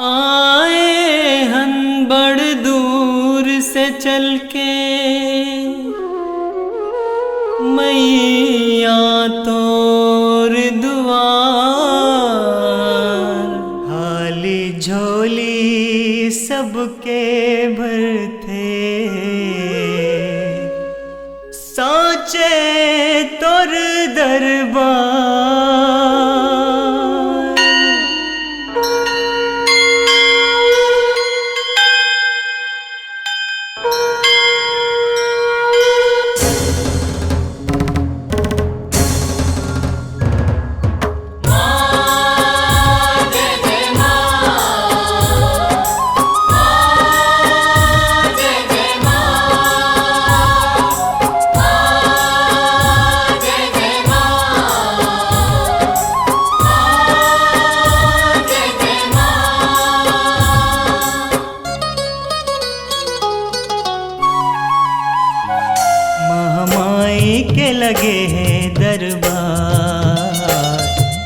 आए हन बड़ दूर से चल के मैया तोर दुआर। हाली झोली सबके भरते सोचे तोर दरबार। महामाई के लगे हैं दरबार,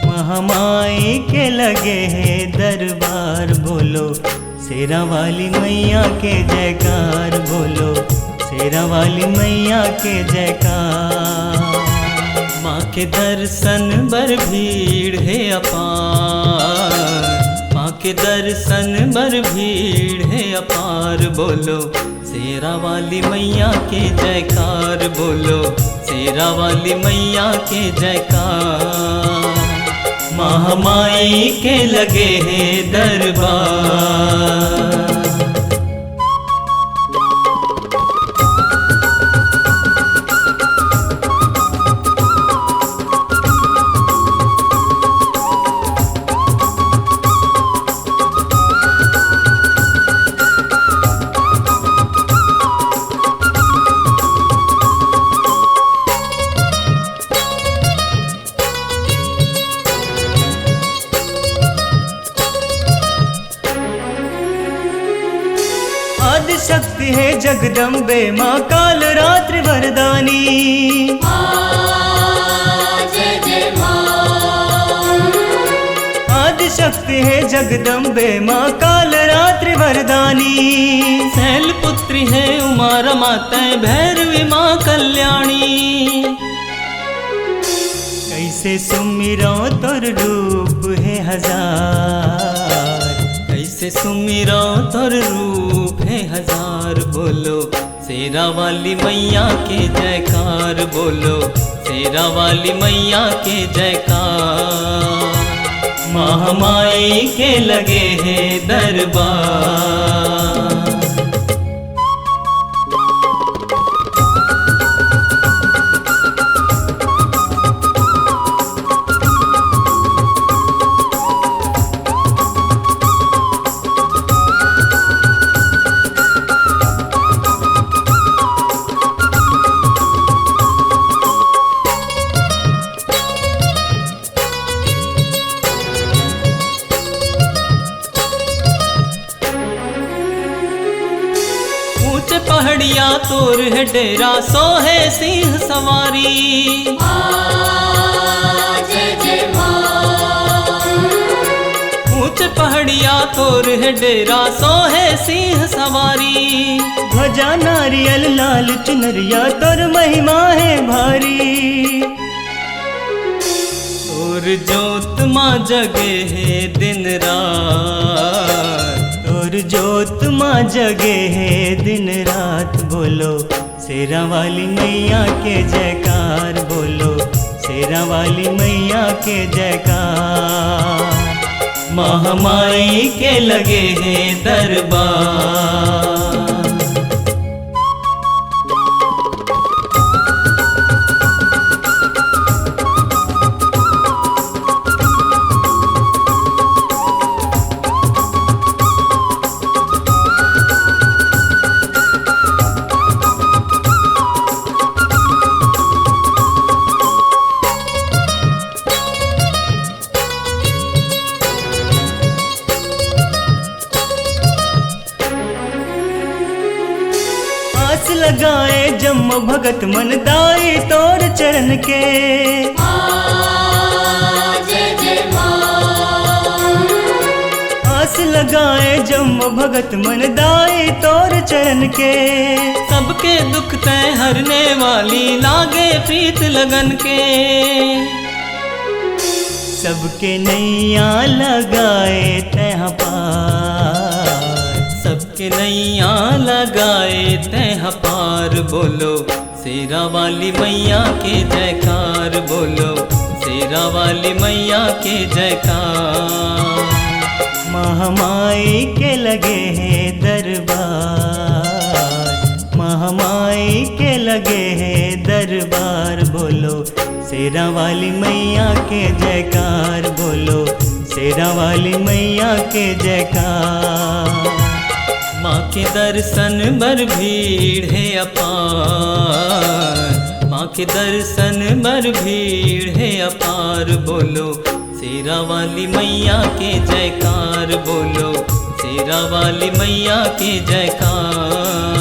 महामाई के लगे हैं दरबार। बोलो शेरा वाली मैया के जयकार, बोलो शेरा वाली मैया के जयकार। माँ के दर्शन बर भीड़ है अपार, माँ के दर्शन बर भीड़ है अपार। बोलो शेरा वाली मैया के जयकार, बोलो शेरा वाली मैया के जयकार। महामाई के लगे हैं दरबार। शक्ति है जगदम्बे माँ काल रात्रि वरदानी। जय जय माँ। आदि शक्ति है जगदम्बे माँ काल रात्रि वरदानी। शैलपुत्री है उमा रमाते भैरवी माँ कल्याणी। कैसे सुमिरो तोर रूप है हजार, कैसे सुमिरो तोर रूप है हजार। बोलो शेरा वाली मैया के जयकार, बोलो शेरा वाली मैया के जयकार। महामाई के लगे हैं दरबार। पहाड़िया तोर है डेरा सोहे सिंह सवारी। जय जय माँ। ऊंचे पहाड़िया तोर है डेरा सोहे सिंह सवारी। ध्वजा नारियल लाल चुनरिया तोर महिमा है भारी। तोर जोत माँ जगे है दिन रात, तोर जोत माँ जगे है दिन रात। बोलो शेरा वाली मैया के जयकार, बोलो शेरा वाली मैया के जयकार। महामाई के लगे हैं दरबार। लगाए जम भगत मन दाई तोर चरण के। जय जय माँ। आस लगाए भगत मन दाई तोर चरण के। सबके दुख तय हरने वाली लागे प्रीत लगन के। सबके नैया लगाए तह पार, सबके नैया लगाए तह पार। बोलो शेरा वाली मैया के जयकार, बोलो शेरा वाली मैया के जयकार। महामाई के लगे हैं दरबार, महामाई के लगे हैं दरबार। बोलो शेरा वाली मैया के जयकार, बोलो शेरा वाली मैया के जयकार। माँ के दर्शन बर भीड़ है अपार, माँ के दर्शन बर भीड़ है अपार। बोलो शेरा वाली मैया के जयकार, बोलो शेरा वाली मैया के जयकार।